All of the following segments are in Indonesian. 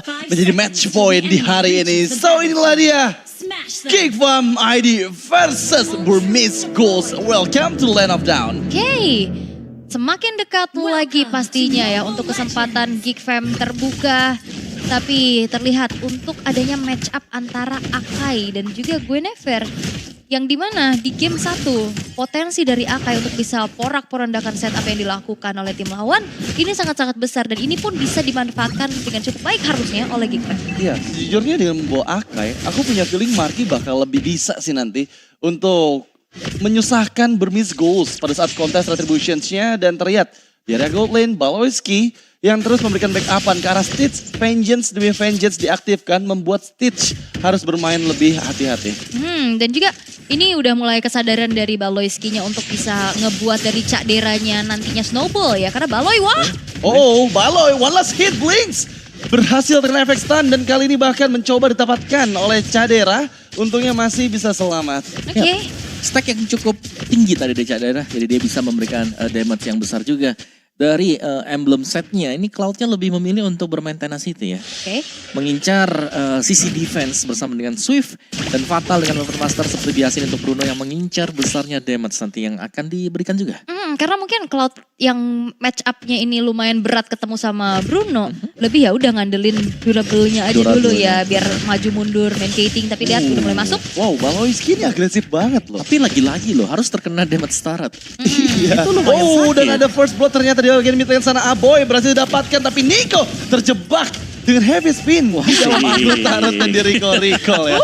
menjadi match point di hari ini. So inilah dia Geek Fam ID versus Burmese Ghost. Welcome to Land of Down. Oke, semakin dekat lagi pastinya ya untuk kesempatan Geek Fam terbuka. Tapi terlihat untuk adanya match up antara Akai dan juga Guinevere. Yang dimana di game 1 potensi dari Akai untuk bisa porak-porandakan setup yang dilakukan oleh tim lawan ini sangat-sangat besar dan ini pun bisa dimanfaatkan dengan cukup baik harusnya oleh Geek Fam. Iya, sejujurnya dengan membawa Akai, aku punya feeling Marky bakal lebih bisa sih nanti untuk menyusahkan Burmese Ghost pada saat kontes Retributions-nya dan terlihat di area gold lane Baloyski yang terus memberikan backupan ke arah Stitch. Vengeance demi Vengeance diaktifkan membuat Stitch harus bermain lebih hati-hati. Dan juga ini udah mulai kesadaran dari Baloyski-nya untuk bisa ngebuat dari Cak Deranya nantinya snowball ya. Karena Baloy wah. Oh, Baloy one last hit Blinks. Berhasil terkena efek stun dan kali ini bahkan mencoba didapatkan oleh Cadera. Untungnya masih bisa selamat. Oke. Stack yang cukup tinggi tadi dari Cadera. Jadi dia bisa memberikan damage yang besar juga. Dari emblem setnya, ini Cloud-nya lebih memilih untuk bermain tenacity ya. Oke. Mengincar sisi defense bersama dengan Swift dan Fatal dengan Overmaster seperti biasa untuk Bruno yang mengincar besarnya damage nanti yang akan diberikan juga. Karena mungkin Cloud yang match up-nya ini lumayan berat ketemu sama Bruno. Lebih ya udah ngandelin durable-nya aja dulu ya. Biar maju mundur main gating tapi lihat udah mulai masuk. Wow, Baloyski ini agresif banget loh. Tapi lagi-lagi loh harus terkena damage start. Iya. Itu lumayan Oh, sakit. dan ada first blood ternyata di bagian mid lane sana. Aboy berhasil didapatkan tapi Nico terjebak dengan heavy spin. Wah, aku taruh dan di recall ya.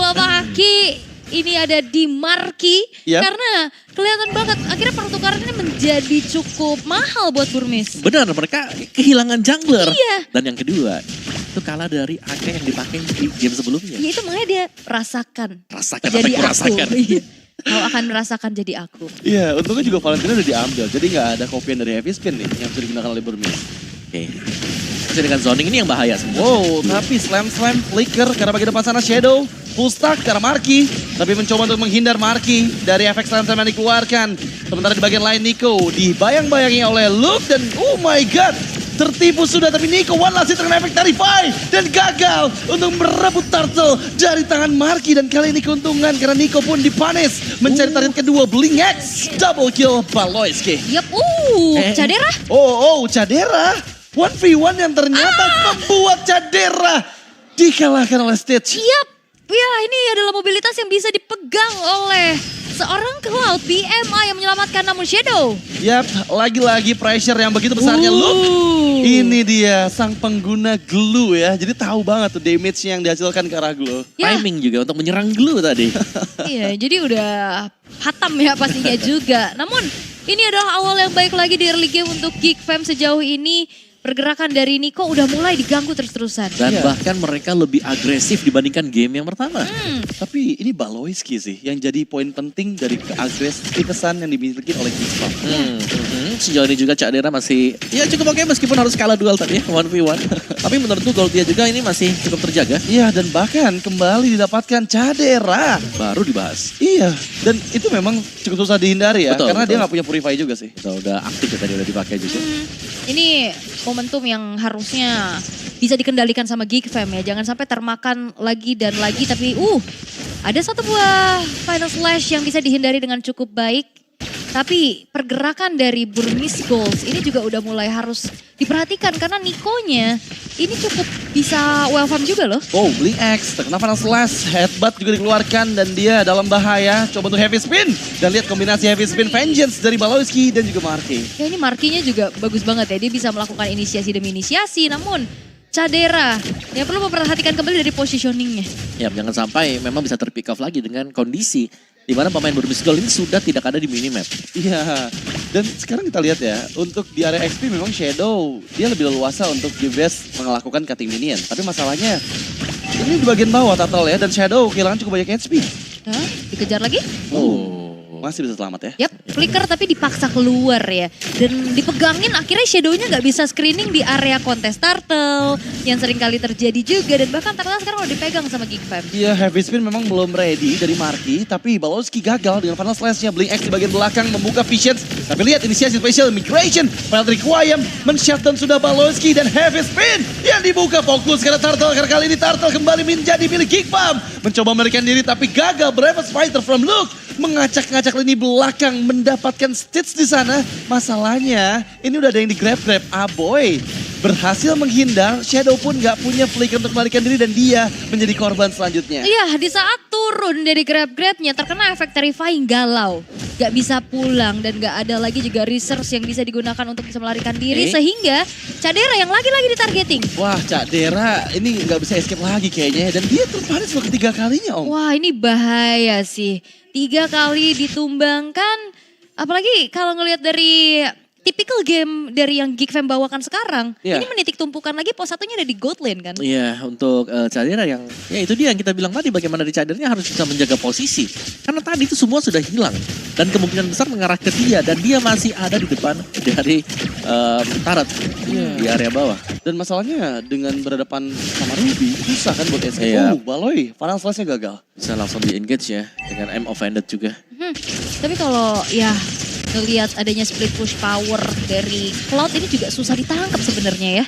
Apalagi ini ada di Marky. Yap. Karena kelihatan banget akhirnya pertukaran ini menjadi cukup mahal buat Burmese. Benar, mereka kehilangan jungler. Iya. Dan yang kedua, itu kalah dari AK yang dipakai di game sebelumnya. Ya itu makanya dia rasakan. Rasakan Jadi apa yang aku. rasakan. Iya. Kau akan merasakan jadi aku. Iya, untungnya juga Valentina udah diambil. Jadi nggak ada kopian dari heavy spin nih yang bisa digunakan oleh Burmese. Oke. Masih dengan zoning ini yang bahaya semua. Wow, tapi slam flicker karena bagian depan sana Shadow. Full stack ke arah Marky. Tapi mencoba untuk menghindar Marky dari efek slam yang dikeluarkan. Sementara di bagian lain Nico dibayang-bayangi oleh Luke dan oh my god. Tertipu sudah tapi Nico one last hit terkena efek Tarify. Dan gagal untuk merebut turtle dari tangan Marky. Dan kali ini keuntungan karena Nico pun dipanis. Mencari target kedua Blink X. Double kill Baloyski. Yap, Cadera. Oh, Cadera. 1v1 yang ternyata membuat Cadera dikalahkan oleh Stitch. Yap. Ya ini adalah mobilitas yang bisa dipegang oleh seorang Cloud BMI yang menyelamatkan namun Shadow. Yap, lagi-lagi pressure yang begitu besarnya Luke. Ini dia sang pengguna glue ya. Jadi tahu banget tuh damage yang dihasilkan ke arah glue. Ya. Timing juga untuk menyerang glue tadi. Iya, jadi udah hatam ya pastinya juga. Namun ini adalah awal yang baik lagi di early game untuk Geek Fam sejauh ini. Pergerakan dari Nico udah mulai diganggu terus-terusan. Dan bahkan mereka lebih agresif dibandingkan game yang pertama. Tapi ini Baloyski sih yang jadi poin penting dari keagresifan yang dimiliki oleh Geek Fam. Sejauh ini juga Cak Dera masih ya cukup oke meskipun harus kalah duel tadi ya 1v1. Tapi menurutku gold dia juga ini masih cukup terjaga. Iya, dan bahkan kembali didapatkan Cadera. Baru dibahas. Iya, dan itu memang cukup susah dihindari ya. Betul, karena betul. dia nggak punya Purify juga sih. Udah aktif ya tadi udah dipakai juga. Ini momentum yang harusnya bisa dikendalikan sama Geek Fam ya. Jangan sampai termakan lagi dan lagi tapi ada satu buah final slash yang bisa dihindari dengan cukup baik. Tapi pergerakan dari Burmese Ghost ini juga udah mulai harus diperhatikan karena Nikonya ini cukup bisa well farm juga loh. Oh, Blink X terkena final slash, headbutt juga dikeluarkan dan dia dalam bahaya. Coba untuk heavy spin dan lihat kombinasi heavy spin Vengeance dari Baloyski dan juga Marky. Ya ini Marky-nya juga bagus banget ya, dia bisa melakukan inisiasi demi inisiasi namun Cadera yang perlu memperhatikan kembali dari positioningnya. Ya jangan sampai memang bisa terpick off lagi dengan kondisi di mana pemain Burmese Ghost ini sudah tidak ada di minimap. Iya, dan sekarang kita lihat ya, untuk di area XP memang Shadow, dia lebih leluasa untuk di best melakukan cutting minion. Tapi masalahnya, ini di bagian bawah Turtle ya, dan Shadow kehilangan cukup banyak HP. Hah? Dikejar lagi? Masih bisa selamat ya. Yap. flicker tapi dipaksa keluar ya. Dan dipegangin akhirnya Shadow-nya nggak bisa screening di area kontes Turtle yang sering kali terjadi juga. Dan bahkan ternyata sekarang udah dipegang sama Geek Fam. Iya, Heavy Spin memang belum ready dari Marky, tapi Balowski gagal dengan Final Slash-nya. Blink X di bagian belakang membuka Visions. Tapi lihat inisiasi Special Migration. Final Requiem men-shutdown sudah Balowski dan Heavy Spin yang dibuka fokus karena Turtle. Karena kali ini Turtle kembali menjadi milik Geek Fam. Mencoba melarikan diri tapi gagal. Bravest Fighter from Luke mengacak-ngacak lini belakang mendapatkan Stitch di sana. Masalahnya ini udah ada yang di-grab-grab. Aboy berhasil menghindar, Shadow pun gak punya flicker untuk melarikan diri dan dia menjadi korban selanjutnya. Iya, di saat turun dari grab-grabnya terkena efek terrifying galau. Gak bisa pulang dan gak ada lagi juga resource yang bisa digunakan untuk bisa melarikan diri. Sehingga Cadera yang lagi-lagi ditargeting. Wah, Cak Dera ini gak bisa escape lagi kayaknya. Dan dia terpanis untuk ketiga kalinya, Om. Wah, ini bahaya sih. 3 kali ditumbangkan. Apalagi kalau ngelihat dari typical game dari yang Geek Fam bawakan sekarang. Iya. Ini menitik tumpukan lagi, pos satunya ada di gold lane kan. Iya, untuk Cadera yang, ya itu dia yang kita bilang tadi, bagaimana di Cadernya harus bisa menjaga posisi. Karena tadi itu semua sudah hilang. Dan kemungkinan besar mengarah ke dia, dan dia masih ada di depan dari Turret di area bawah. Dan masalahnya dengan berhadapan sama Ruby, susah kan buat escape. Iya. Baloy, Final Slash-nya gagal. Bisa langsung di-engage ya, dengan M offended juga. Tapi kalau ya ngelihat adanya split push power dari Cloud ini juga susah ditangkap sebenarnya ya.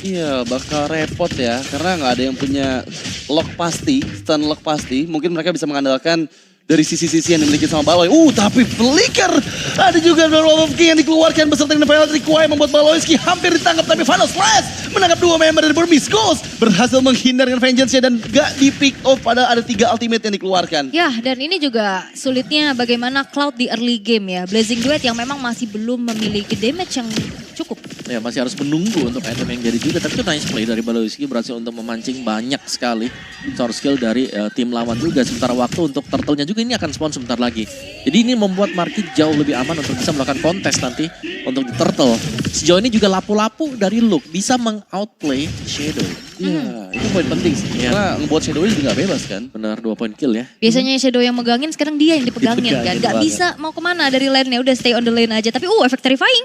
Iya, bakal repot ya. Karena nggak ada yang punya lock pasti, stun lock pasti. Mungkin mereka bisa mengandalkan dari sisi-sisi yang dimiliki sama Baloy. Tapi flicker. Ada juga Roll of King yang dikeluarkan beserta dengan Final Requiem membuat Balowski hampir ditangkap. Tapi Final Slash menangkap 2 member dari Burmese Ghost. Berhasil menghindar dengan Vengeance-nya dan gak di pick off pada ada 3 ultimate yang dikeluarkan. Ya, dan ini juga sulitnya bagaimana Cloud di early game ya. Blazing Duet yang memang masih belum memiliki damage yang cukup. Ya masih harus menunggu untuk item yang jadi juga. Tapi itu nice play dari Balowski, berhasil untuk memancing banyak sekali source skill dari tim lawan juga. Sementara waktu untuk turtle-nya juga ini akan spawn sebentar lagi. Jadi ini membuat Marky jauh lebih aman untuk bisa melakukan kontes nanti untuk di turtle. Sejauh ini juga lapu-lapu dari Luke bisa meng-outplay Shadow. Iya, itu poin penting sih. Iya. Karena ngebuat Shadow juga gak bebas kan. Benar, 2 point kill ya. Biasanya Shadow yang megangin, sekarang dia yang dipegangin kan. Dipegangin Gak banget. bisa mau kemana dari lane-nya, udah stay on the lane aja. Tapi efek terrifying.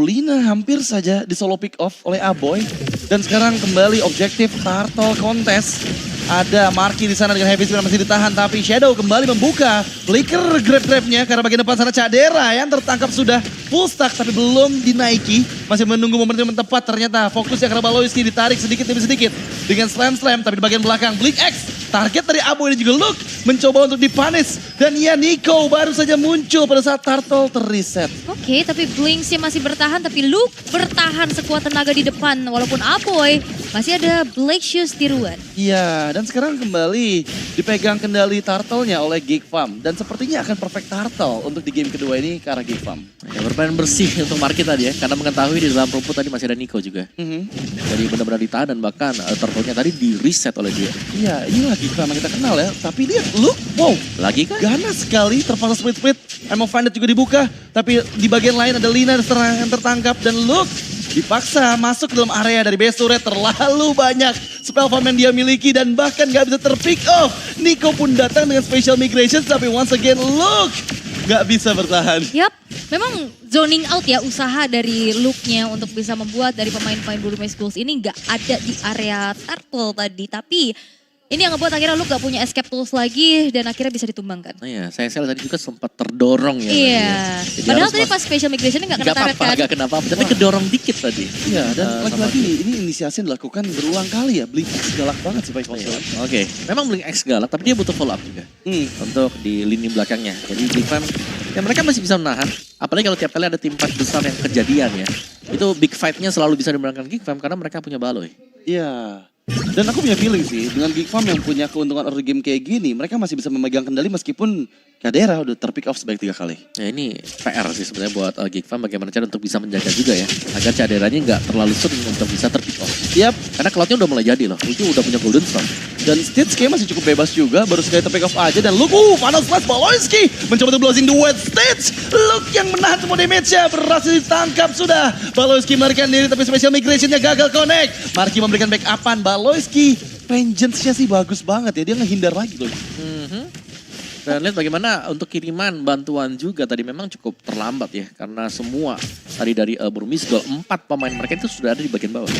Lina hampir saja di solo pick off oleh Aboy. Dan sekarang kembali objektif Turtle Contest. Ada Marky di sana dengan Heavy Spin masih ditahan, tapi Shadow kembali membuka flicker grab-grabnya karena bagian depan sana Cadera yang tertangkap sudah full stack tapi belum dinaiki. Masih menunggu momentum yang tepat, ternyata fokusnya karena Balowski ditarik sedikit demi sedikit dengan slam-slam, tapi di bagian belakang Blink X. Target dari Abo ini juga Luke mencoba untuk dipanis. Dan ya Nico baru saja muncul pada saat Turtle terreset. Oke, tapi Blinksnya masih bertahan, tapi Luke bertahan sekuat tenaga di depan. Walaupun Aboy masih ada Black Shoes tiruan. Iya, dan sekarang kembali dipegang kendali Turtle-nya oleh Geek Fam. Dan sepertinya akan perfect Turtle untuk di game kedua ini ke arah Geek Fam. Ya, bermain bersih untuk Marky tadi ya, karena mengetahui di dalam rumput tadi masih ada Nico juga. Jadi benar-benar ditahan dan bahkan turtle-nya tadi di reset oleh dia. Iya, inilah Geek Fam yang kita kenal ya. Tapi lihat, Luke, wow, Lagi kan? ganas sekali, terpaksa split-split. Emma Fandit juga dibuka, tapi di bagian lain ada Lina yang tertangkap. Dan Luke dipaksa masuk ke dalam area dari base turret. Terlalu banyak spell farm yang dia miliki dan bahkan gak bisa terpick off. Nico pun datang dengan special migration, tapi once again Luke gak bisa bertahan. Yap, memang zoning out ya usaha dari Luke-nya untuk bisa membuat dari pemain-pemain Burmese Ghost ini nggak ada di area Turtle tadi. Tapi ini yang ngebuat akhirnya Luke gak punya escape tools lagi dan akhirnya bisa ditumbangkan. Nah ya, saya tadi juga sempat terdorong ya. Iya, Jadi padahal harus tadi pas special migration-nya gak kena Gak tarik apa-apa, kan. gak kenapa, tapi kedorong dikit tadi. Iya, dan sama lagi-lagi ini inisiasi yang dilakukan berulang kali ya. Blink X galak banget sih Pak Iya, Oke, memang Blink X galak, tapi dia butuh follow up juga untuk di lini belakangnya. Jadi Geek Fam, ya mereka masih bisa menahan. Apalagi kalau tiap kali ada tim fight besar yang kejadian ya. Itu big fight-nya selalu bisa dimenangkan Geek Fam karena mereka punya Baloy. Iya. Dan aku punya feeling sih, dengan Geek Fam yang punya keuntungan early game kayak gini, mereka masih bisa memegang kendali meskipun Cadera udah terpick off sebanyak 3 kali. Ya ini PR sih sebenarnya buat Geek Fam bagaimana cara untuk bisa menjaga juga ya. Agar Caderanya nggak terlalu sering untuk bisa terpick off. Yap, Karena cloud-nya udah mulai jadi loh, itu udah punya Golden Storm. dan Stitch kayak masih cukup bebas juga, baru sekali terpick off aja. Dan Luke, Final Slash Balowski mencoba untuk blazing the wet Stitch. Luke yang menahan semua damage-nya, berhasil ditangkap sudah. Balowski melarikan diri tapi special migration-nya gagal connect. Marky memberikan backup-an, Balowski Vengeance-nya sih bagus banget ya, dia ngehindar lagi loh. Dan lihat bagaimana untuk kiriman bantuan juga tadi memang cukup terlambat ya. Karena semua tadi dari Burmese Gold, 4 pemain mereka itu sudah ada di bagian bawah.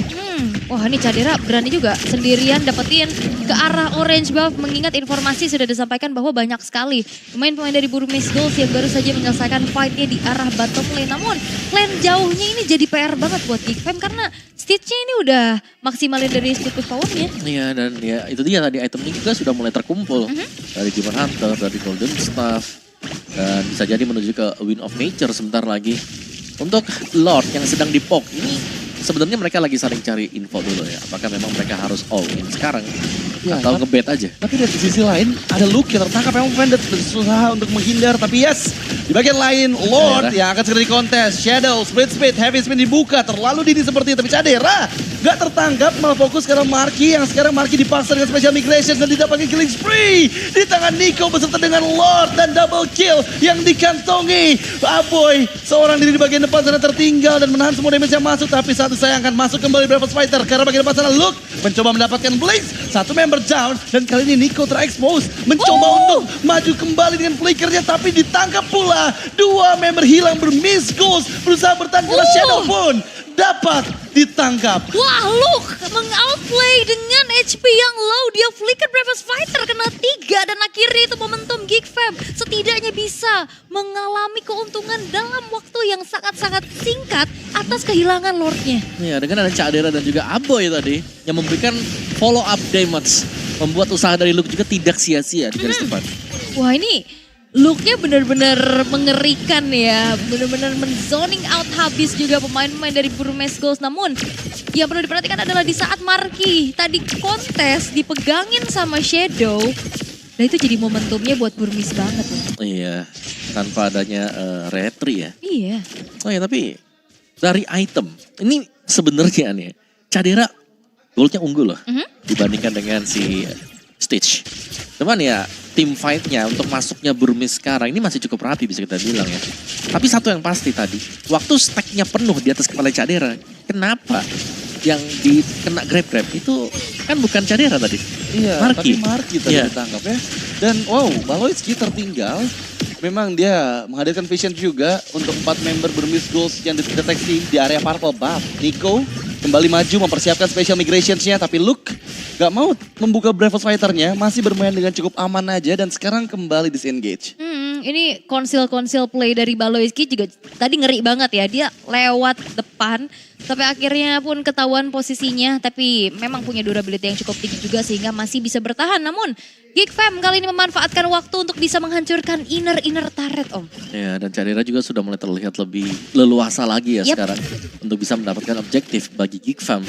Wah ini Cadera berani juga sendirian dapetin ke arah orange buff. Mengingat informasi sudah disampaikan bahwa banyak sekali pemain-pemain dari Burmese Gold yang baru saja menyelesaikan fightnya di arah bottom lane. Namun lane jauhnya ini jadi PR banget buat GigFam karena Stitch-nya ini udah maksimalin dari speed push power-nya. Iya dan ya itu dia tadi itemnya juga sudah mulai terkumpul. Dari Demon Hunter, dari Golden Staff. Dan bisa jadi menuju ke Wind of Nature sebentar lagi. Untuk Lord yang sedang di-poke ini sebenarnya mereka lagi saling cari info dulu ya. Apakah memang mereka harus all in sekarang Ya, atau nge-bet aja. Tapi dari sisi lain ada Luke yang tertangkap memang Vended berusaha untuk menghindar. Tapi yes, di bagian lain Lord yang akan segera dikontes. Shadow, Split Speed, Heavy Spin dibuka. Terlalu dini seperti itu. Tapi Cadera gak tertangkap malah fokus karena Marky. Yang sekarang Marky dipaksa dengan Special Migration dan didapatkan killing spree. Di tangan Nico beserta dengan Lord dan double kill yang dikantongi. Aboy seorang diri di bagian depan sana tertinggal dan menahan semua damage yang masuk. Tapi satu sayangkan masuk kembali Breakfast Fighter. Karena bagian depan sana Luke mencoba mendapatkan Blaze. Satu member down dan kali ini Nico terekspos. Mencoba untuk maju kembali dengan flickernya tapi ditangkap pula. 2 member hilang Burmese Gold berusaha bertahan karena Shadow pun dapat ditangkap. Wah, Luke meng-outplay dengan HP yang low. Dia flicker Breakfast Fighter kena 3 dan akhirnya itu momentum GigFam setidaknya bisa mengalami keuntungan dalam waktu yang sangat-sangat singkat atas kehilangan Lordnya. Iya, dengan ada Cadera dan juga Aboy tadi yang memberikan follow up damage, membuat usaha dari Luke juga tidak sia-sia di garis depan. Wah ini look-nya benar-benar mengerikan ya. Benar-benar men-zoning out habis juga pemain-pemain dari Burmese Gold. Namun yang perlu diperhatikan adalah di saat Marky tadi kontes dipegangin sama Shadow. Nah itu jadi momentumnya buat Burmese banget loh. Iya, tanpa adanya retry ya. Iya. Oh ya tapi dari item, ini sebenarnya nih Cadera goldnya unggul loh dibandingkan dengan si Stitch. Cuman ya tim fight-nya untuk masuknya Burmese sekarang ini masih cukup rapi bisa kita bilang ya. Tapi satu yang pasti tadi, waktu stack-nya penuh di atas kepala Cadera, kenapa yang dikena grab-grab itu kan bukan Cadera tadi? Iya, Marky. tapi Marky tadi Iya. ditangkap ya. Dan wow, Baloyski tertinggal. Memang dia menghadirkan vision juga untuk 4 member Burmese Gold yang dideteksi di area purple buff. Nico kembali maju mempersiapkan special migrationsnya, tapi Luke gak mau membuka Breakfast Fighter-nya, masih bermain dengan cukup aman aja dan sekarang kembali disengage. Ini konsil play dari Baloyski juga tadi ngeri banget ya. Dia lewat depan tapi akhirnya pun ketahuan posisinya. Tapi memang punya durability yang cukup tinggi juga sehingga masih bisa bertahan. Namun GigFam kali ini memanfaatkan waktu untuk bisa menghancurkan inner turret Om. Ya dan Cadera juga sudah mulai terlihat lebih leluasa lagi ya Yep. sekarang. Untuk bisa mendapatkan objektif bagi GigFam.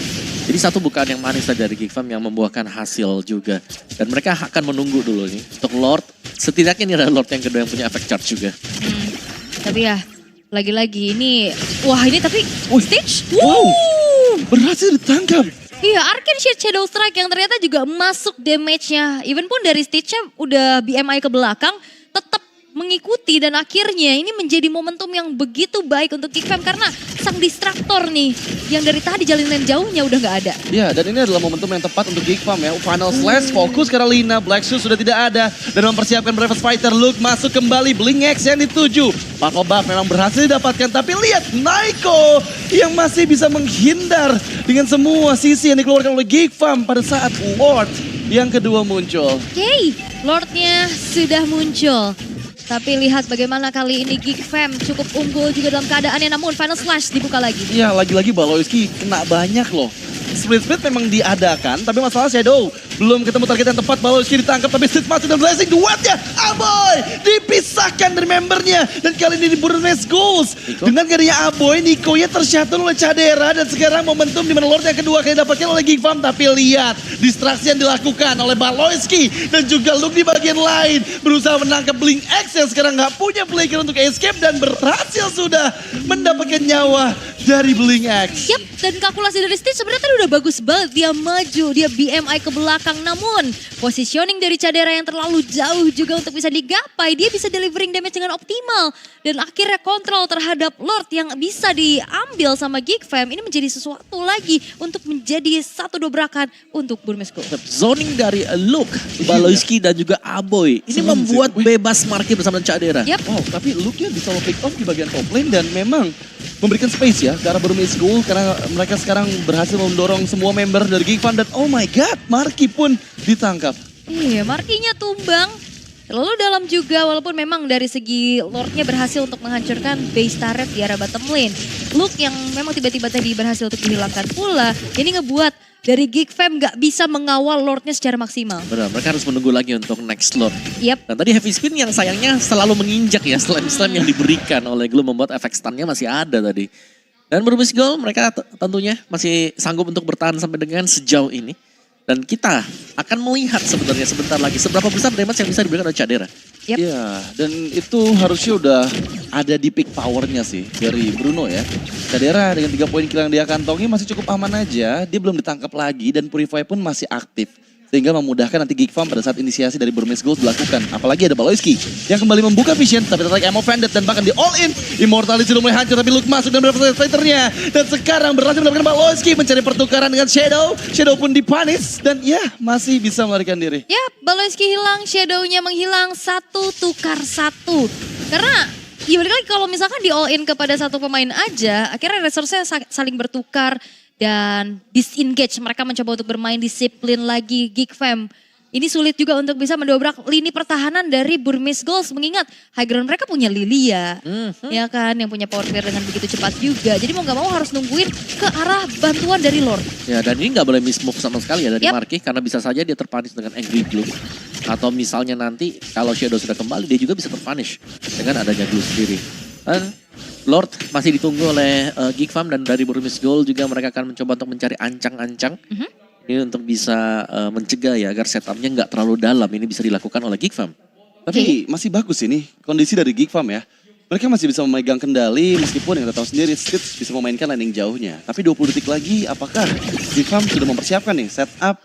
Jadi satu bukaan yang manis dari GigFam yang membuahkan hasil juga. Dan mereka akan menunggu dulu nih untuk Lord. Setidaknya ini adalah Lord yang kedua yang punya efek charge juga. Tapi ya lagi-lagi ini, wah ini tapi Stitch. Wow, berhasil ditangkap. Iya, Arcane Shield Shadow Strike yang ternyata juga masuk damage-nya. Even pun dari Stitch-nya udah BMI ke belakang, tetap mengikuti dan akhirnya ini menjadi momentum yang begitu baik untuk GigFam karena sang distraktor nih yang dari tadi jalinan jauhnya udah gak ada. Ya, dan ini adalah momentum yang tepat untuk GigFam ya. Final Slash, fokus karena Lina, Black Shoes sudah tidak ada. Dan mempersiapkan Breakfast Fighter, Luke masuk kembali, Blink X yang dituju. Purple Buff memang berhasil didapatkan, tapi lihat Nico yang masih bisa menghindar dengan semua sisi yang dikeluarkan oleh GigFam pada saat Lord yang kedua muncul. Oke, Lordnya sudah muncul. Tapi lihat bagaimana kali ini GigFam cukup unggul juga dalam keadaannya. Namun Final Slash dibuka lagi. Iya, lagi-lagi Baloyski kena banyak loh. Split memang diadakan, tapi masalah Shadow belum ketemu target yang tepat. Baloyski ditangkap, tapi Stitch masuk dan blessing duetnya. Aboy dipisahkan dari membernya. Dan kali ini di Burmese Gold. Dengan gadinya Aboy, Nico-nya tersyatun oleh Cadera. Dan sekarang momentum di mana Lord yang kedua kali dapatkan oleh GigFam. Tapi lihat, distraksi yang dilakukan oleh Baloyski. Dan juga Luke di bagian lain. Berusaha menangkap Blink X yang sekarang nggak punya flicker untuk escape. Dan berhasil sudah mendapatkan nyawa dari Blink X. Yap, dan kalkulasi dari Stitch sebenarnya tadi udah bagus banget. Dia maju, dia BMI ke belakang. belakang. Namun positioning dari Cadera yang terlalu jauh juga untuk bisa digapai. Dia bisa delivering damage dengan optimal. Dan akhirnya kontrol terhadap Lord yang bisa diambil sama Geek Fam. Ini menjadi sesuatu lagi untuk menjadi satu dobrakan untuk Burmese Gold. Zoning dari Luke, Baloyski dan juga Aboy. Ini membuat bebas Marky bersama Cadera. Yap. Wow, tapi Luke-nya bisa pick off di bagian top lane dan memang memberikan space ya ke arah Burmese Gold karena mereka sekarang berhasil mendorong semua member dari Geek Fam dan oh my god, Marky pun ditangkap. Iya, Markinya tumbang. Terlalu dalam juga walaupun memang dari segi Lordnya berhasil untuk menghancurkan base turret di arah bottom lane. Luke yang memang tiba-tiba tadi berhasil untuk dihilangkan pula. Ini ngebuat dari Geek Fam gak bisa mengawal Lordnya secara maksimal. Benar, mereka harus menunggu lagi untuk next Lord. Yap. Dan tadi Heavy Spin yang sayangnya selalu menginjak ya, slam-slam yang diberikan oleh Glue membuat efek stunnya masih ada tadi. Dan Burmese Gold mereka tentunya masih sanggup untuk bertahan sampai dengan sejauh ini. Dan kita akan melihat sebenarnya sebentar lagi seberapa besar damage yang bisa diberikan oleh Cadera. Yap. Iya, dan itu harusnya udah ada di peak powernya sih dari Bruno ya. Cadera dengan 3 poin kill yang dia kantongi masih cukup aman aja. Dia belum ditangkap lagi dan Purify pun masih aktif. Sehingga memudahkan nanti Geek Fam pada saat inisiasi dari Burmese Gold dilakukan. Apalagi ada Baloyski yang kembali membuka vision tapi tertarik Ammo Bandit dan bahkan di all in. Immortality sudah mulai hancur tapi Luke masuk dan berhasil fighternya. Dan sekarang berhasil mendapatkan Baloyski mencari pertukaran dengan Shadow. Shadow pun dipanis dan ya masih bisa melarikan diri. Yap, Baloyski hilang, Shadow-nya menghilang, 1 tukar 1. Karena ya balik lagi kalau misalkan di all in kepada satu pemain aja, akhirnya resource-nya saling bertukar. Dan disengage, mereka mencoba untuk bermain disiplin lagi Geek Fam. Ini sulit juga untuk bisa mendobrak lini pertahanan dari Burmese Gold. Mengingat high ground mereka punya Lilia, ya kan, yang punya power clear dengan begitu cepat juga. Jadi mau gak mau harus nungguin ke arah bantuan dari Lord. Ya dan ini gak boleh miss move sama sekali ya dari Marky. Karena bisa saja dia terpunish dengan Angry Glue. Atau misalnya nanti kalau Shadow sudah kembali dia juga bisa terpunish dengan adanya Glue sendiri. Dan Lord masih ditunggu oleh Geek Fam dan dari Burmese Gold juga mereka akan mencoba untuk mencari ancang-ancang. Ini untuk bisa mencegah ya agar setupnya nggak terlalu dalam. Ini bisa dilakukan oleh Geek Fam. Tapi masih bagus ini kondisi dari Geek Fam ya. Mereka masih bisa memegang kendali meskipun yang kita tahu sendiri Stitch bisa memainkan landing jauhnya. Tapi 20 detik lagi apakah Geek Fam sudah mempersiapkan nih setup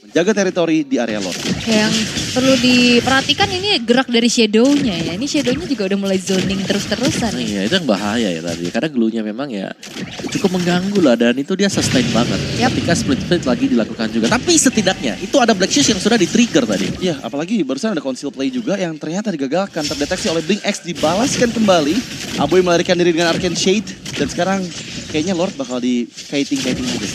menjaga teritori di area Lord. Yang perlu diperhatikan ini gerak dari Shadow-nya ya. Ini Shadow-nya juga udah mulai zoning terus-terusan. Iya itu yang bahaya ya tadi. Karena glue-nya memang ya cukup mengganggu lah. Dan itu dia sustain banget. Ketika split-split lagi dilakukan juga. Tapi setidaknya itu ada Black Shoes yang sudah di-trigger tadi. Iya apalagi barusan ada conceal play juga yang ternyata digagalkan. Terdeteksi oleh Blink X dibalaskan kembali. Aboy melarikan diri dengan Arcane Shade. Dan sekarang kayaknya Lord bakal di kiting-kiting aja.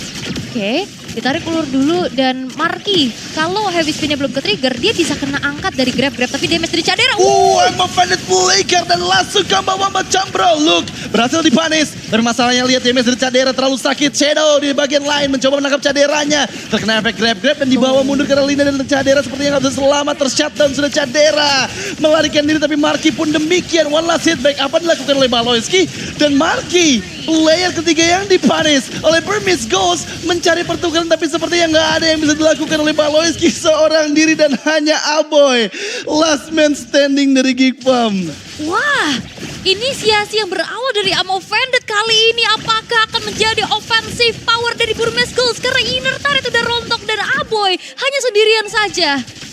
Oke, ditarik ulur dulu dan Marky. Kalau heavy spin-nya belum ke-trigger, dia bisa kena angkat dari grab-grab. Tapi damage dari Cadera. Ammo Bandit flicker dan langsung ke bawah macam bro. Luke berhasil dipanis. Tapi masalahnya lihat damage dari Cadera terlalu sakit. Shadow di bagian lain mencoba menangkap Caderanya. Terkena efek grab-grab dan dibawa mundur ke arah Lina dan Cadera sepertinya nggak bisa selamat. Tershutdown sudah Cadera. Melarikan diri tapi Marky pun demikian. One last hit back apa dilakukan oleh Baloyski. Dan Marky, player ketiga yang dipanis oleh Burmese Gold. Mencari pertukaran tapi sepertinya nggak ada yang bisa dilakukan oleh Baloyski seorang diri dan hanya Aboy. Last man standing dari Geek Fam. Wah, inisiasi yang berawal dari Ammo Bandit kali ini apakah akan menjadi offensive power dari Burmese Gold? Karena inner turret udah rontok dan Aboy hanya sendirian saja.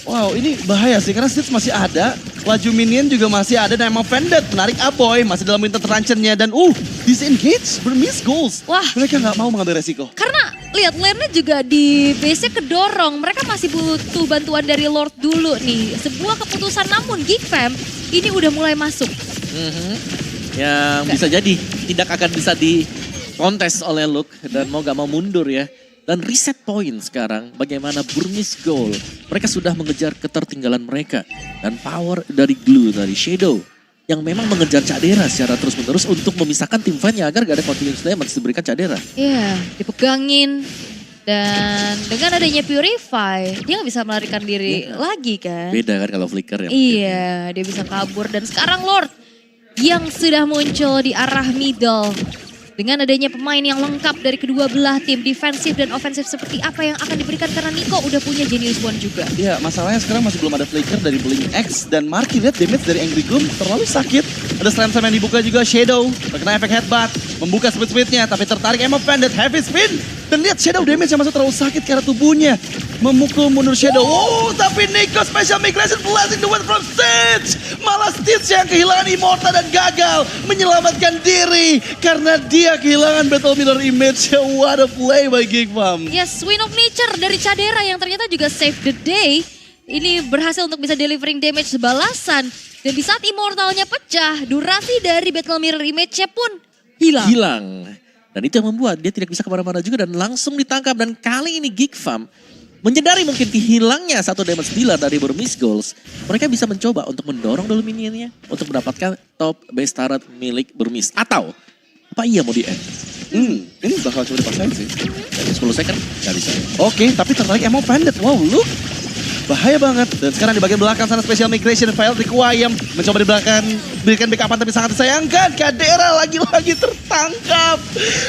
Wow, ini bahaya sih karena Stitch masih ada, laju minion juga masih ada dan Ammo Bandit menarik Aboy masih dalam winter truncheon-nya dan disengage Burmese Gold. Wah, mereka nggak mau mengambil resiko. Karena lihat lane-nya juga di base-nya kedorong. Mereka masih butuh bantuan dari Lord dulu nih. Sebuah keputusan namun Geek Fam ini udah mulai masuk. Yang bisa jadi tidak akan bisa dikontes oleh Luke dan mau gak mau mundur ya. Dan reset point sekarang bagaimana Burmese Gold. Mereka sudah mengejar ketertinggalan mereka. Dan power dari Glue, dari Shadow. Yang memang mengejar Cadera secara terus-menerus untuk memisahkan tim fan-nya agar gak ada continuous damage diberikan Cadera. Iya, dipegangin. Dan dengan adanya Purify, dia nggak bisa melarikan diri lagi kan. Beda kan kalau Flicker ya. Iya, dia bisa kabur. Dan sekarang Lord yang sudah muncul di arah middle. Dengan adanya pemain yang lengkap dari kedua belah tim, defensif dan ofensif seperti apa yang akan diberikan karena Nico udah punya Genius One juga. Iya, masalahnya sekarang masih belum ada flicker dari Blink X dan Marky lihat damage dari Angry Gloom terlalu sakit. Ada slam yang dibuka juga Shadow, terkena efek headbutt, membuka speed-speednya tapi tertarik Ammo Bandit, heavy spin. Dan lihat Shadow damage yang masuk terlalu sakit karena tubuhnya memukul mundur Shadow. Oh, tapi Nico special migration blessing the wind from Stitch. Malah Stitch yang kehilangan Immortal dan gagal menyelamatkan diri karena dia kehilangan Battle Mirror image. What a play by Geekfam. Yes, Wind of Nature dari Cadera yang ternyata juga save the day. Ini berhasil untuk bisa delivering damage balasan. Dan di saat Immortalnya pecah, durasi dari Battle Mirror image-nya pun hilang. Dan itu yang membuat dia tidak bisa kemana-mana juga dan langsung ditangkap. Dan kali ini Geekfam menyadari mungkin kehilangnya satu damage dealer dari Burmese Goals. Mereka bisa mencoba untuk mendorong dulu minionnya untuk mendapatkan top base turret milik Burmese. Atau apa iya mau di-end? Ini bakal coba dipaksain sih. Dari 10 second gak bisa. Oke, tapi tertarik Emo Bandit. Wow, look. Bahaya banget. Dan sekarang di bagian belakang sana special migration file Requiem mencoba di belakang berikan backupan tapi sangat disayangkan. Kadera lagi-lagi tertangkap.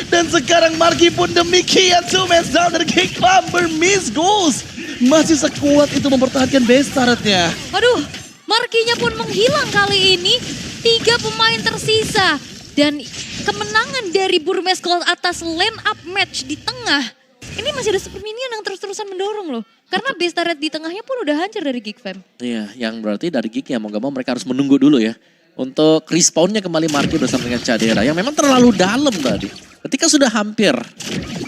Dan sekarang Marky pun demikian. 2 man down dari Geekfam. Burmese Goals masih sekuat itu mempertahankan base turretnya. Waduh, Markinya pun menghilang kali ini. 3 pemain tersisa. Dan kemenangan dari Burmese Gold atas line up match di tengah. Ini masih ada super minion yang terus-terusan mendorong loh. Karena base turret di tengahnya pun udah hancur dari Geekfam. Iya, yang berarti dari Geek ya mau gak mau mereka harus menunggu dulu ya. Untuk respawnnya kembali Marky bersama dengan Cadera yang memang terlalu dalam tadi. Ketika sudah hampir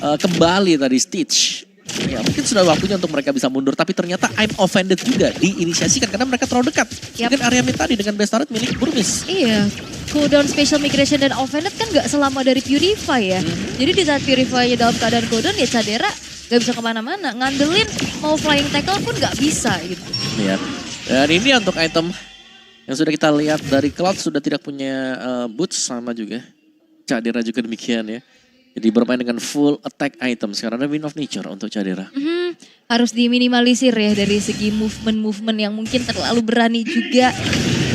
kembali tadi Stitch. Ya mungkin sudah waktunya untuk mereka bisa mundur. Tapi ternyata I'm offended juga diinisiasikan karena mereka terlalu dekat. Mungkin area mid tadi dengan base turret milik Burmese. Iya, cooldown special migration dan offended kan gak selama dari Purify ya. Jadi di saat Purify-nya dalam keadaan cooldown ya Cadera gak bisa kemana-mana. Ngandelin mau flying tackle pun gak bisa gitu. Iya. Dan ini untuk item yang sudah kita lihat dari Cloud sudah tidak punya boots sama juga. Cadera juga demikian ya. Jadi bermain dengan full attack item. Sekarang ada Wind of Nature untuk Cadera. Harus diminimalisir ya dari segi movement-movement yang mungkin terlalu berani juga.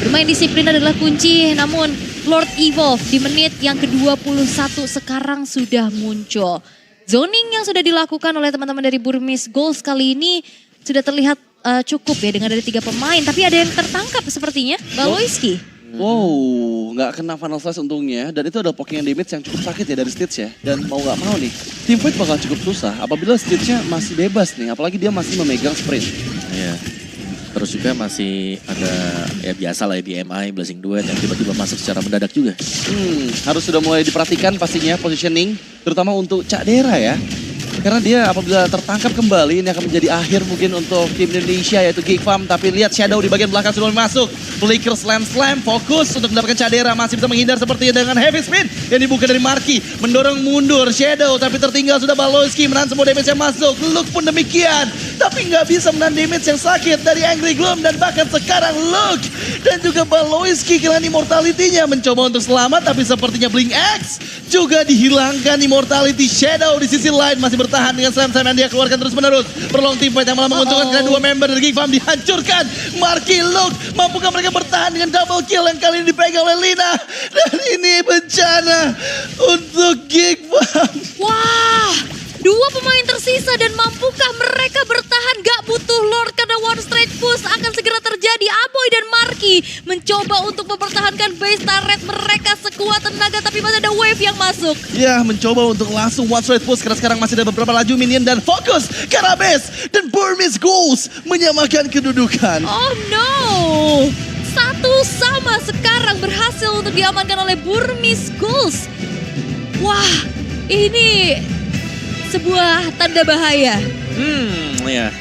Bermain disiplin adalah kunci, namun Lord Evolve di menit yang ke-21 sekarang sudah muncul. Zoning yang sudah dilakukan oleh teman-teman dari Burmese Goals kali ini sudah terlihat cukup ya dengan ada 3 pemain. Tapi ada yang tertangkap sepertinya, Baloyski. Wow, nggak kena final slice untungnya. Dan itu ada poking damage yang cukup sakit ya dari Stitch ya. Dan mau nggak mau nih, team fight bakal cukup susah apabila Stitch-nya masih bebas nih. Apalagi dia masih memegang sprint. Iya. Terus juga masih ada ya biasa lah ya di MI Blessing Duet yang tiba-tiba masuk secara mendadak juga. Harus sudah mulai diperhatikan pastinya positioning. Terutama untuk Cadera ya. Karena dia apabila tertangkap kembali ini akan menjadi akhir mungkin untuk tim Indonesia yaitu Geekfam. Tapi lihat Shadow di bagian belakang sudah masuk. Flicker slam fokus untuk mendapatkan Cadera. Masih bisa menghindar sepertinya dengan heavy spin yang dibuka dari Marky. Mendorong mundur Shadow tapi tertinggal sudah Baloyski menahan semua damage yang masuk. Luke pun demikian. Tapi nggak bisa menahan damage yang sakit dari Angry Gloom. Dan bahkan sekarang Luke dan juga Baloyski kehilangan immortality-nya. Mencoba untuk selamat tapi sepertinya Blink X juga dihilangkan immortality. Shadow di sisi lain masih bertahan dengan slam-slam yang dia keluarkan terus-menerus. Prolong team fight yang malah menguntungkan karena 2 member dari Geekfam dihancurkan. Marky, Luke, mampukah mereka bertahan dengan double kill yang kali ini dipegang oleh Lina. Dan ini bencana untuk Geekfam. Wah, 2 pemain tersisa dan mampukah mereka bertahan? Gak butuh Lord karena one straight push akan segera terjadi. Aboy dan Marky mencoba untuk mempertahankan base turret mereka sekuat tenaga tapi masih ada wave yang masuk. Ya, mencoba untuk langsung one straight push karena sekarang masih ada beberapa laju minion dan fokus ke arah base. Dan Burmese Goals menyamakan kedudukan. Oh no, 1 sama sekarang berhasil untuk diamankan oleh Burmese Goals. Wah, ini sebuah tanda bahaya. Ya.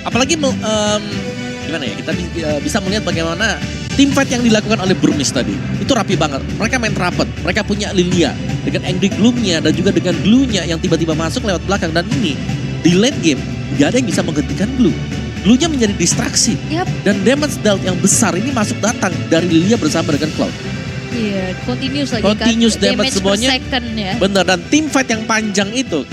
Apalagi gimana ya, kita bisa melihat bagaimana team fight yang dilakukan oleh Burmese tadi. Itu rapi banget. Mereka main rapet. Mereka punya Lilia dengan Angry Gloom-nya dan juga dengan Glue-nya yang tiba-tiba masuk lewat belakang. Dan ini di late game gak ada yang bisa menghentikan Glue. Glue-nya menjadi distraksi. Yap. Dan damage dealt yang besar ini masuk datang dari Lilia bersama dengan Cloud. Iya, continuous lagi Continuous kan. damage semuanya. per second ya. Bener, dan team fight yang panjang itu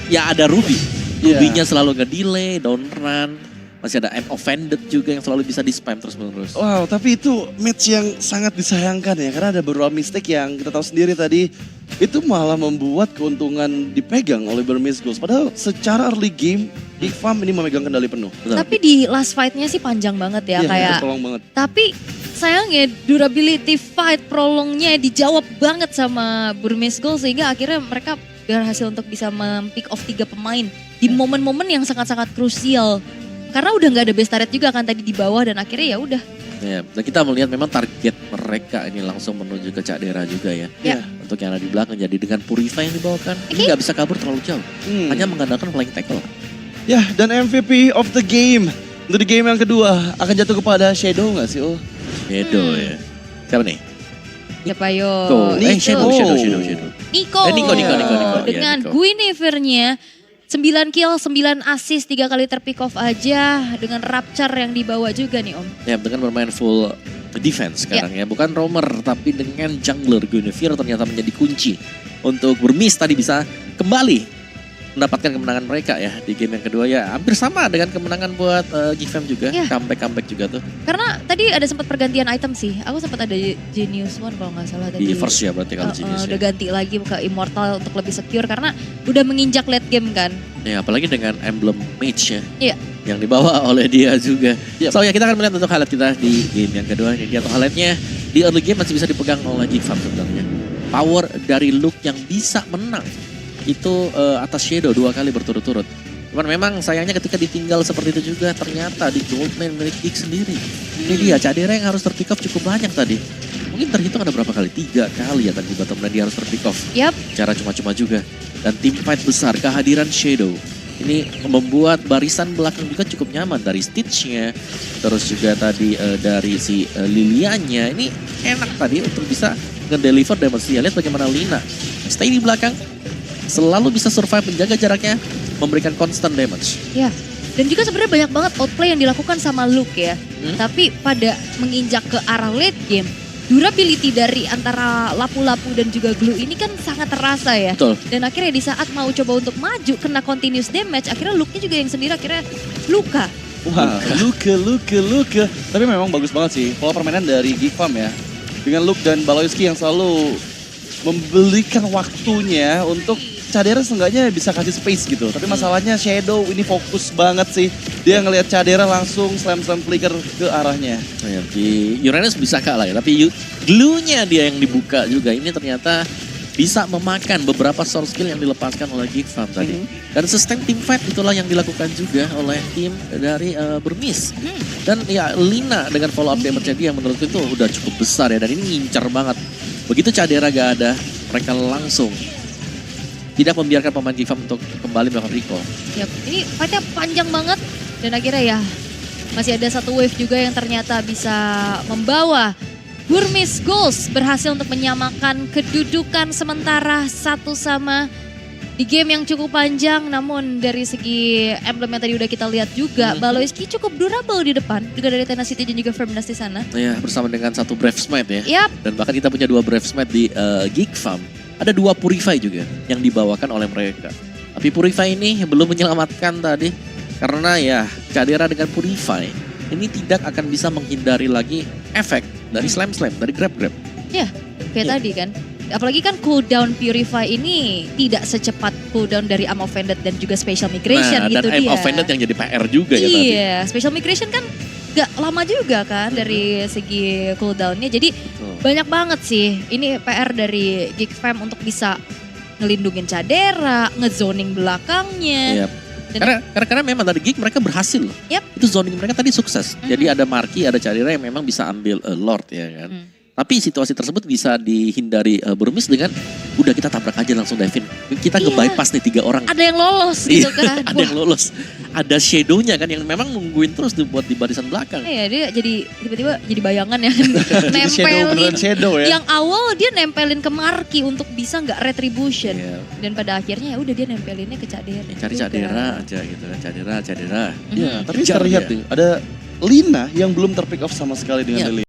ya ada Ruby. Ruby-nya selalu nge-delay, down run. Masih ada I'm offended juga yang selalu bisa di-spam terus-menerus. Wow, tapi itu match yang sangat disayangkan ya. Karena ada beberapa mistake yang kita tahu sendiri tadi. Itu malah membuat keuntungan dipegang oleh Burmese Goals. Padahal secara early game, Geekfam ini memegang kendali penuh. Betul. Tapi di last fight-nya sih panjang banget ya. Iya, kayak. tolong banget. Tapi sayangnya durability fight prolongnya dijawab banget sama Burmese Goals. Sehingga akhirnya mereka berhasil untuk bisa pick off 3 pemain di momen-momen yang sangat-sangat krusial. Karena udah nggak ada base turret juga kan tadi di bawah dan akhirnya ya udah. Ya, dan kita melihat memang target mereka ini langsung menuju ke Cadera juga ya. Ya. Untuk yang ada di belakang, jadi dengan Purify yang dibawakan, ini nggak bisa kabur terlalu jauh. Hanya mengandalkan flying tackle. Ya, dan MVP of the game. Untuk di game yang kedua akan jatuh kepada Shadow nggak sih? Oh, Shadow ya. Siapa nih? Siapa yo? Shadow. Nico. Nico. Dengan Nico. Guinevere-nya 9 kill, 9 assist, 3 kali terpick off aja dengan Rapture yang dibawa juga nih Om. Ya, dengan bermain full defense sekarang ya. Bukan roamer, tapi dengan jungler Guinevere ternyata menjadi kunci untuk Burmese tadi bisa kembali mendapatkan kemenangan mereka ya di game yang kedua ya. Hampir sama dengan kemenangan buat GFM juga, Ya. comeback juga tuh. Karena tadi ada sempat pergantian item sih. Aku sempat ada Genius One kalau nggak salah tadi. Di first ya berarti kalau Genius Udah ya. ganti lagi ke Immortal untuk lebih secure karena udah menginjak late game kan. Ya, apalagi dengan emblem mage ya. Iya. Yang dibawa oleh dia juga. Yep. So ya kita akan melihat untuk highlight kita di game yang kedua. Ini dia untuk highlightnya di early game masih bisa dipegang oleh GFM sebenarnya. Power dari Luke yang bisa menang itu atas Shadow 2 kali berturut-turut. Cuman memang sayangnya ketika ditinggal seperti itu juga ternyata di Goldman milik Geek sendiri. Ini dia Cadera yang harus terpick off cukup banyak tadi. Mungkin terhitung ada berapa kali? 3 kali ya tadi bottom lane dia harus terpick off. Yap. Cara cuma-cuma juga. Dan tim fight besar kehadiran Shadow. Ini membuat barisan belakang juga cukup nyaman dari Stitch-nya. Terus juga tadi dari si Lilianya. Ini enak tadi untuk bisa nge-deliver damage. Lihat bagaimana Lina stay di belakang. Selalu bisa survive menjaga jaraknya. Memberikan constant damage. Ya. Dan juga sebenarnya banyak banget outplay yang dilakukan sama Luke ya. Tapi pada menginjak ke arah late game, durability dari antara lapu-lapu dan juga glue ini kan sangat terasa ya. Betul. Dan akhirnya di saat mau coba untuk maju kena continuous damage, akhirnya Luke-nya juga yang sendiri akhirnya luka. wah, Luke. Tapi memang bagus banget sih pola permainan dari Geekfam ya. Dengan Luke dan Baloyski yang selalu memberikan waktunya untuk Cadera seenggaknya bisa kasih space gitu. Tapi masalahnya Shadow ini fokus banget sih. Dia ngelihat Cadera langsung slam flicker ke arahnya. Ya, di Uranus bisa kalah ya, tapi glue-nya dia yang dibuka juga. Ini ternyata bisa memakan beberapa source skill yang dilepaskan oleh Geekfam tadi. Dan sustain team fight itulah yang dilakukan juga oleh tim dari Burmese. Dan ya Lina dengan follow up damage-nya dia menurutku itu udah cukup besar ya. Dan ini ngincar banget. Begitu Cadera gak ada, mereka langsung tidak membiarkan pemain Geekfam untuk kembali melakukan recall. Yap, ini fightnya panjang banget dan akhirnya ya masih ada satu wave juga yang ternyata bisa membawa Burmese Goals berhasil untuk menyamakan kedudukan sementara 1-1 di game yang cukup panjang. Namun dari segi emblem yang tadi udah kita lihat juga, Baloyski cukup durable di depan juga dari Tenacity dan juga Firmness di sana. Ya, bersama dengan satu Brave Smite ya. Yap. Dan bahkan kita punya 2 Brave Smite di Geekfam. Ada 2 Purify juga yang dibawakan oleh mereka. Tapi Purify ini belum menyelamatkan tadi. Karena ya Cadera dengan Purify ini tidak akan bisa menghindari lagi efek dari slam, dari grab. Ya, kayak tadi kan. Apalagi kan cooldown Purify ini tidak secepat cooldown dari Arm Offended dan juga Special Migration gitu dan dia. Aim Offended yang jadi PR juga ya tadi. Iya, Special Migration kan gak lama juga kan dari segi cooldownnya. Jadi banyak banget sih. Ini PR dari Geekfam untuk bisa ngelindungin Cadera, ngezoning belakangnya. Yep. Karena memang dari Geek mereka berhasil. Yep. Itu zoning mereka tadi sukses. Jadi ada Marky, ada Cadera yang memang bisa ambil Lord ya kan. Tapi situasi tersebut bisa dihindari Burmese dengan udah kita tabrak aja langsung dive in. Kita nge-bypass nih 3 orang. Ada yang lolos gitu kan. Ada yang lolos. Ada Shadow-nya kan yang memang nungguin terus tuh buat di barisan belakang. Iya, dia jadi tiba-tiba jadi bayangan ya. Beneran Shadow ya. Yang awal dia nempelin ke Marky untuk bisa nggak retribution. Iya. Dan pada akhirnya ya udah dia nempelinnya ke Cadera. Cari juga. Cadera aja gitu kan. Cadera. Ya, tapi Kejar terlihat dia. tuh ada Lina yang belum terpick off sama sekali dengan Iya. Lily.